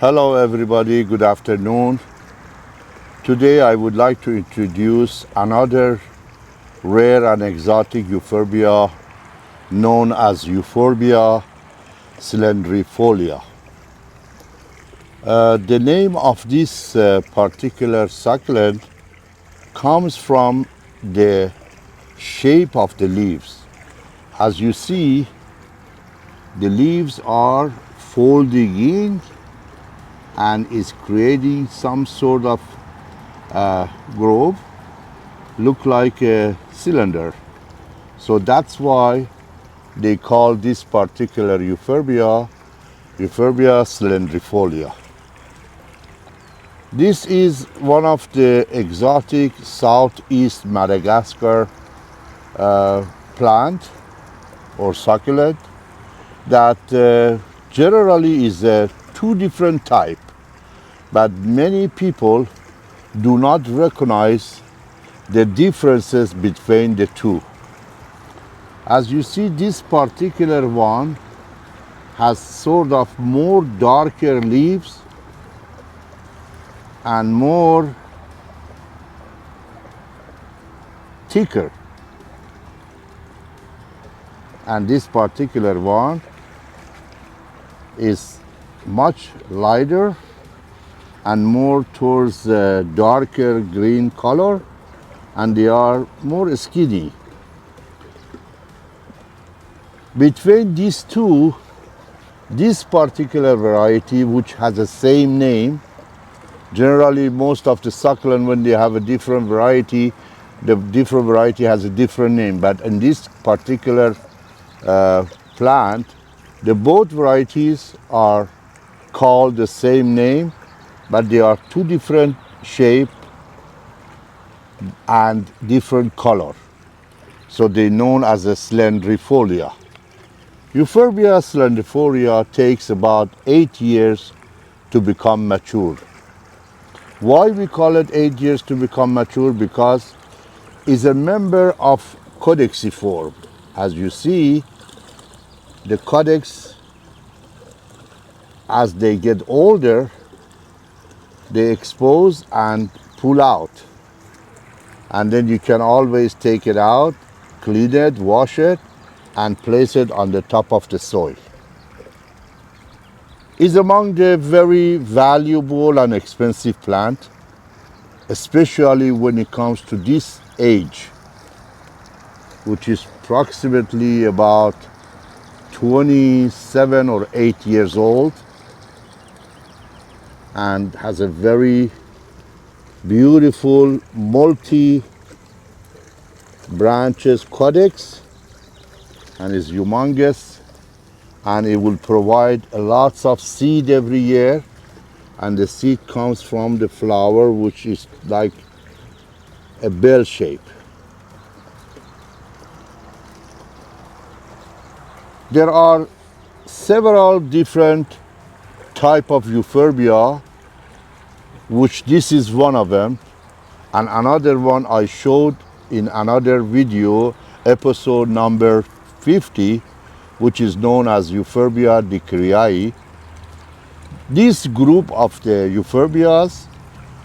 Hello everybody, good afternoon. Today I would like to introduce another rare and exotic euphorbia known as Euphorbia cylindrifolia. The name of this particular succulent comes from the shape of the leaves. As you see, the leaves are folding in and is creating some sort of grove, look like a cylinder. So that's why they call this particular Euphorbia cylindrifolia. This is one of the exotic South East Madagascar plant or succulent that generally is two different types, but many people do not recognize the differences between the two. As you see, this particular one has sort of more darker leaves and more thicker, and this particular one is much lighter and more towards darker green color, and they are more skinny. Between these two, this particular variety, which has the same name, generally most of the succulent, when they have a different variety, the different variety has a different name, but in this particular plant, the both varieties are called the same name, but they are two different shape and different color. So they're known as a cylindrifolia. Euphorbia cylindrifolia takes about 8 years to become mature. Why we call it 8 years to become mature? Because it's a member of Codex form. As you see, the Codex, as they get older, they expose and pull out, and then you can always take it out, clean it, wash it, and place it on the top of the soil. It's among the very valuable and expensive plant, especially when it comes to this age, which is approximately about 27 or 8 years old, and has a very beautiful multi branches Codex, and is humongous, and it will provide lots of seed every year, and the seed comes from the flower, which is like a bell shape. There are several different type of Euphorbia, which this is one of them, and another one I showed in another video, episode number 50, which is known as Euphorbia dicriae. This group of the Euphorbias,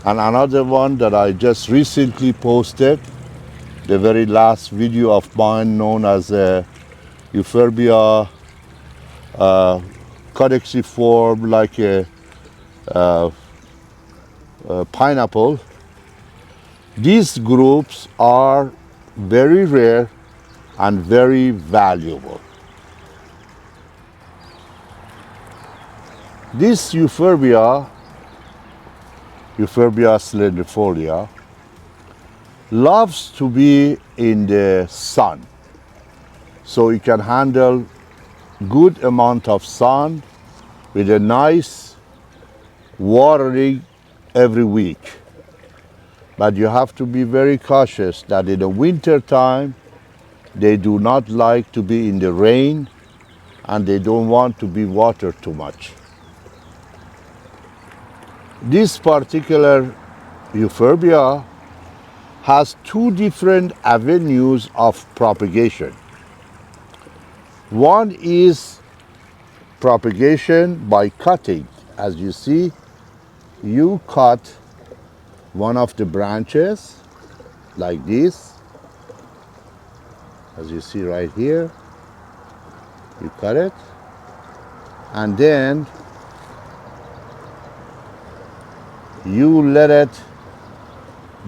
and another one that I just recently posted, the very last video of mine, known as Euphorbia codeciform, like a pineapple. These groups are very rare and very valuable. This Euphorbia cylindrifolia, loves to be in the sun, so it can handle good amount of sun with a nice watering every week. But you have to be very cautious that in the winter time they do not like to be in the rain, and they don't want to be watered too much. This particular Euphorbia has two different avenues of propagation. One is propagation by cutting. as you see, you cut one of the branches like this, as you see right here. You cut it, and then you let it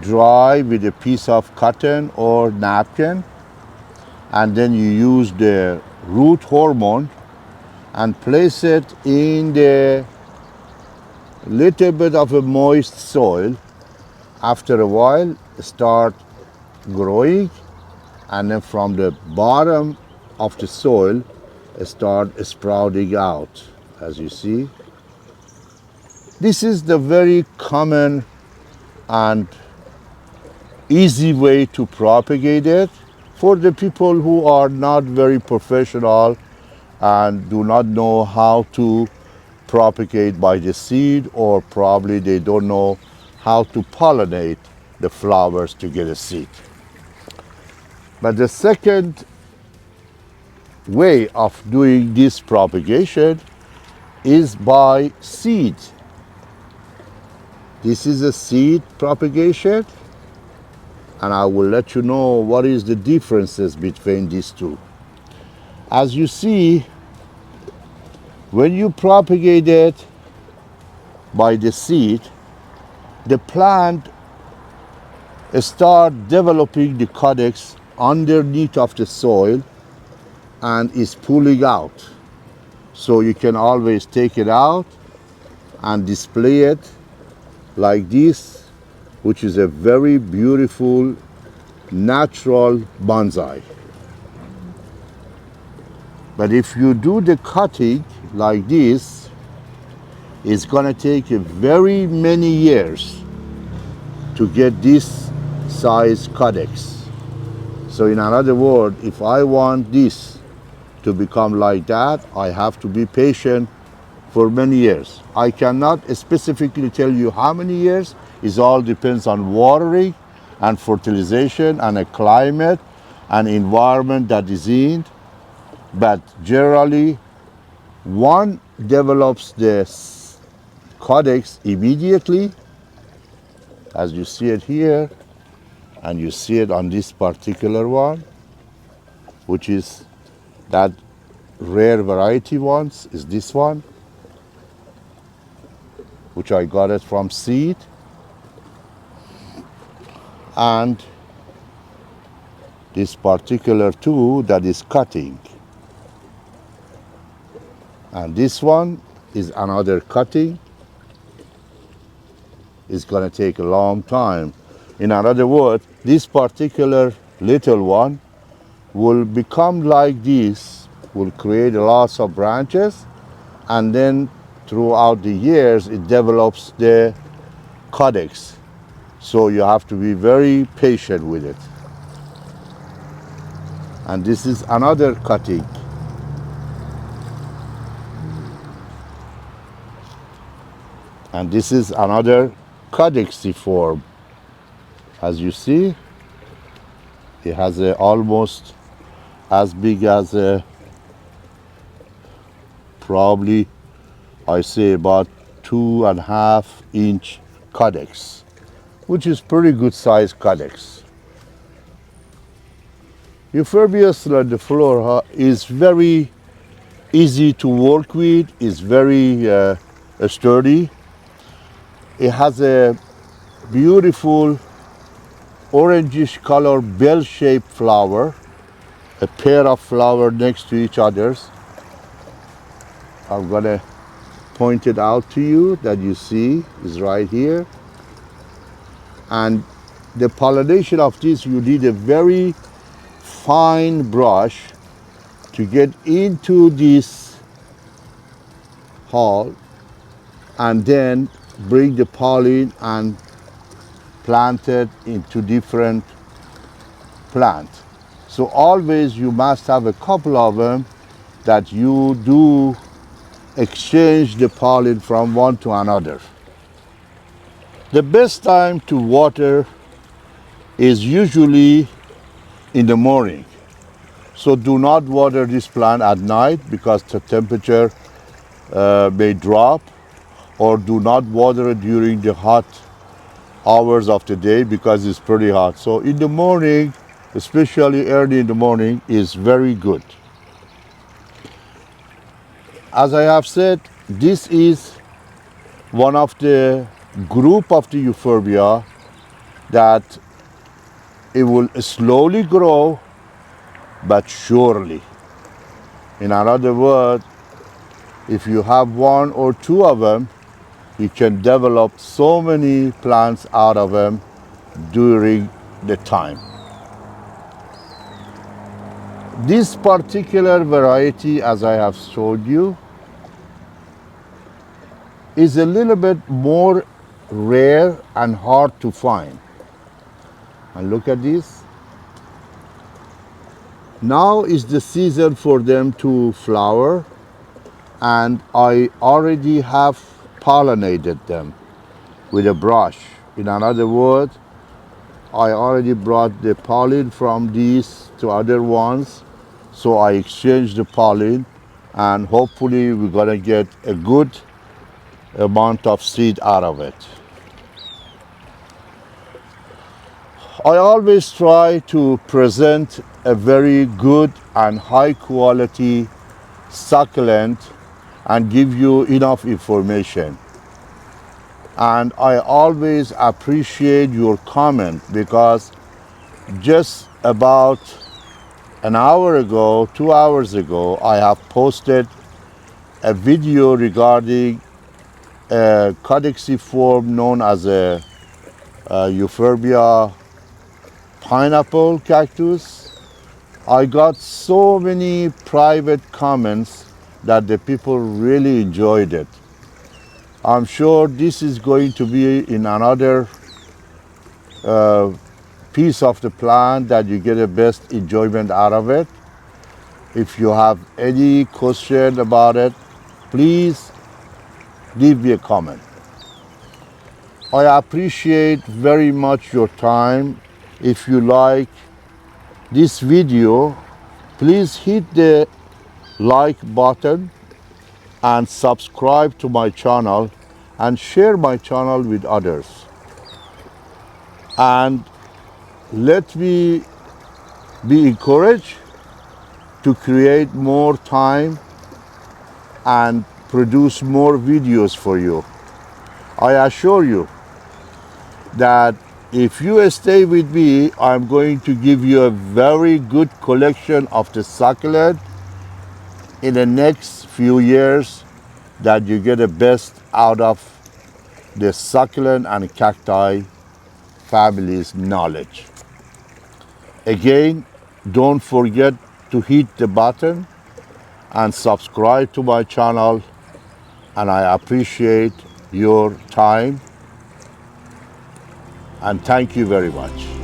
dry with a piece of cotton or napkin, and then you use the root hormone and place it in the little bit of a moist soil. After a while, start growing, and then from the bottom of the soil start sprouting out, as you see. This is the very common and easy way to propagate it for the people who are not very professional and do not know how to propagate by the seed, or probably they don't know how to pollinate the flowers to get a seed. But the second way of doing this propagation is by seed. This is a seed propagation, and I will let you know what is the differences between these two. As you see, when you propagate it by the seed, the plant start developing the Codex underneath of the soil and is pulling out. So you can always take it out and display it like this, which is a very beautiful natural bonsai. But if you do the cutting like this, it's gonna take a very many years to get this size Codex. So in another word, if I want this to become like that, I have to be patient for many years. I cannot specifically tell you how many years. It all depends on watering and fertilization and a climate and environment that is in. But generally, one develops the Codex immediately, as you see it here, and you see it on this particular one, which is that rare variety ones, is this one, which I got it from seed. And this particular two that is cutting. And this one is another cutting. It's gonna take a long time. In other words, this particular little one will become like this, will create lots of branches, and then throughout the years it develops the Codex. So you have to be very patient with it. And this is another cutting. And this is another Codexiform. As you see, it has almost as big as probably, I say, about 2.5 inch Codex, which is pretty good size Codex. Euphorbia cylindrifolia is very easy to work with, is very sturdy. It has a beautiful orangish color bell-shaped flower, a pair of flowers next to each other. I'm gonna point it out to you that you see is right here. And the pollination of this, you need a very fine brush to get into this hole and then bring the pollen and plant it into different plants. So always you must have a couple of them that you do exchange the pollen from one to another. The best time to water is usually in the morning. So do not water this plant at night because the temperature may drop. or do not water it during the hot hours of the day because it's pretty hot. So in the morning, especially early in the morning, is very good. As I have said, this is one of the group of the Euphorbia that it will slowly grow but surely. In other words, if you have one or two of them, you can develop so many plants out of them during the time. This particular variety, as I have showed you, is a little bit more rare and hard to find. And look at this. Now is the season for them to flower, and I already have pollinated them with a brush. In other words, I already brought the pollen from these to other ones, so I exchanged the pollen, and hopefully we're gonna get a good amount of seed out of it. I always try to present a very good and high quality succulent and give you enough information. And I always appreciate your comment, because just about an hour ago, 2 hours ago, I have posted a video regarding a Codex form known as a Euphorbia pineapple cactus. I got so many private comments that the people really enjoyed it. I'm sure this is going to be in another piece of the plant that you get the best enjoyment out of it. If you have any question about it, please leave me a comment. I appreciate very much your time. If you like this video, please hit the like button and subscribe to my channel and share my channel with others. And let me be encouraged to create more time and produce more videos for you. I assure you that if you stay with me, I'm going to give you a very good collection of the succulent in the next few years, that you get the best out of the succulent and cacti family's knowledge. Again, don't forget to hit the button and subscribe to my channel, and I appreciate your time, and thank you very much.